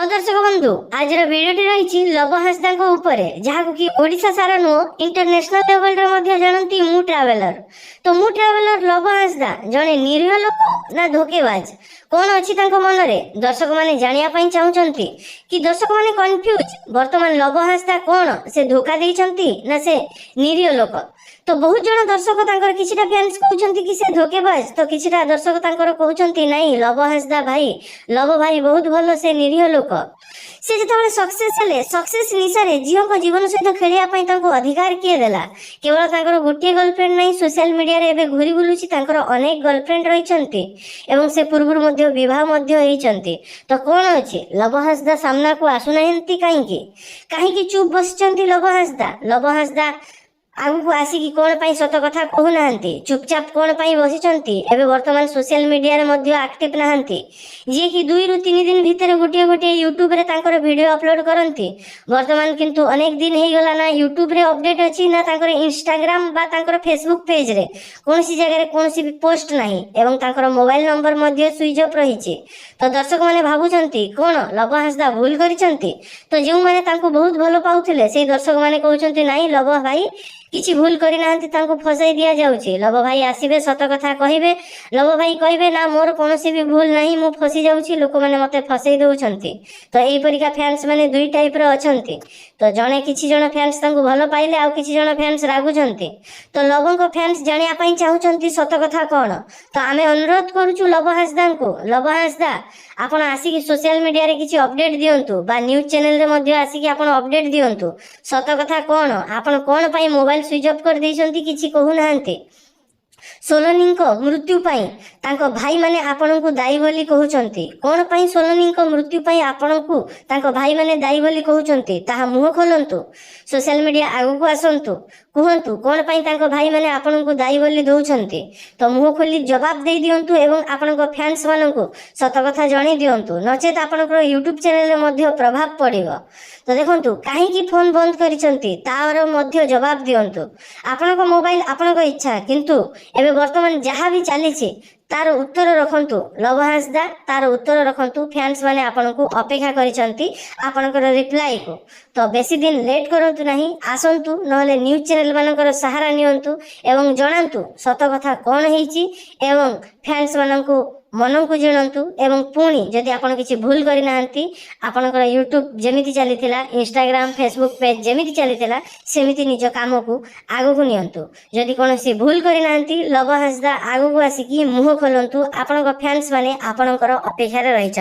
तो दर्शक बंधु आज भिडियोटी रही लव हांसदा जहाँ कि ओडिशा सारा नुह इंटरनेशनल लेवल रे जानती मु ट्रावेलर। तो मु ट्रावेलर लव हांसदा जड़े निरीह लोक ना धोकेबाज कौन अच्छी मन रे दर्शक माने जानिया पाई चाहूचंती कि दर्शक माने कंफ्यूज वर्तमान लव हांसदा कौन से धोखा देइचंती ना से निरीह लोक। तो बहुत जन दर्शक तांकर किछिटा फैंस कहउचंती कि से धोकेबाज तो किछिटा दर्शक तांकर कहउचंती नहीं लव हांसदा भाई लव भाई बहुत भलो से निरीह लोक। से जेतबेले सक्सेस हेले सक्सेस निशारे झील को जीवन सहित खेलिया पई तांको अधिकार किए देला। केवल तांकर गोटे गर्लफ्रेंड नहीं सोशल मीडिया रे एबे घुरी बुलुची तांकर अनेक गर्लफ्रेंड रहिचंती एवं से पूर्व मध्य विवाह मध्य होइचंती। तो कौन अछि लव हांसदा सामना को आसुनाहंती काहेकि चुप बसचंती लव हांसदा आगु को आसिकी कौन पाई सत कथा कहूना चुपचाप कौन पाई बसिचंती एबे वर्तमान सोशल मीडिया रे मध्य एक्टिव नहांती जे कि 2 ରୁ 3 दिन भितर गोटे गोटे यूट्यूब रे तांकर वीडियो अपलोड करंती। वर्तमान किंतु अनेक दिन हे गला ना यूट्यूब रे अपडेट अछि ना तांकर इंस्टाग्राम बा तांकर फेसबुक पेज रे कोनसी जगह रे कोनसी भी पोस्ट नाही एवं तांकर मोबाइल नंबर मध्य स्विच ऑफ रहिछि। तो दर्शक माने भाबुचंती कोन लव हांसदा भूल करिचंती। तो जो माने तांको बहुत भलो पाउथिले से दर्शक माने कहउचंती नाही लव भाई किछि भूल करि नाहंती तांको फसाई दिया जाउछि। लव भाई आसीबे सत कथा कहिबे लव भाई कहिबे ना मोर कोनोसी भी भूल नाही मु फसी जाउछि लोक माने मते फसाई दउछंती। तो एई परिका फैंस माने दुई टाइप रो अछंती। तो जणे किछि जण फैंस तांको भलो पाइले आ किछि जण फैंस रागुछंती। तो लव को फैंस जानिया पई चाहुछंती सत कथा कोन। तो आमे अनुरोध करूछु लव हांसदा को लव हांसदा आपण आसिकी सोशल मीडिया रे किछि अपडेट दियंतु बा न्यूज चैनल रे मध्ये आसिकी आपण अपडेट दियंतु सत कथा कोन आपण कोन पई मोबाइल स्विच ऑफ कर देइछंती किछि कहू नाहंती। सोलोनी को मृत्यु पाई तांको भाई माने आपन को दायी बोली कहउचंती कोन पाई सोलोनी को मृत्यु पाई आपन को तांको भाई माने दायी बोली कहउचंती ताहा मुह खोलंतु सोशल मीडिया आगु को आसंतु कहंतु कोन पाई तांको भाई माने आपन को दायी बोली दउछंती। तो मुह खोली जवाब दे दियंतु एवं आपन को फैंस मानन को सत कथा जणी दियंतु नचेत आपन को यूट्यूब चैनल रे मध्ये प्रभाव पड़िबो। तो देखंतु काहे की फोन बंद करिसंती तार मध्ये जवाब दियंतु आपन को मोबाइल आपन को इच्छा किंतु एबे वर्तमान जहाँ भी चली तार उत्तर रखंतु लव हांसदा तार उत्तर रखंतु फैंस माने आपन को अपेक्षा करिसंती आपनकर रिप्लाई को। तो बेसी दिन लेट करंतु नहीं आसंतु नहले न्यूज चैनल मानकर सहारा नियंतु एवं जणांतु सत कथा कोन हेची एवं फैंस माननको मन को जणंतु एवं पुणी जदि आपण किछि भूल करि नाहंती आपनकर यूट्यूब जेमिति चलीथिला इंस्टाग्राम फेसबुक पेज जेमिति चलीथिला सेमिति निज काम को आगु को नियंतु। जदि कोनोसी भूल करि नाहंती लव हांसदा आगु को आसिकी मुह खोलंतु आपनकर फैंस माने आपनकर अपेक्षा रे रहिछ।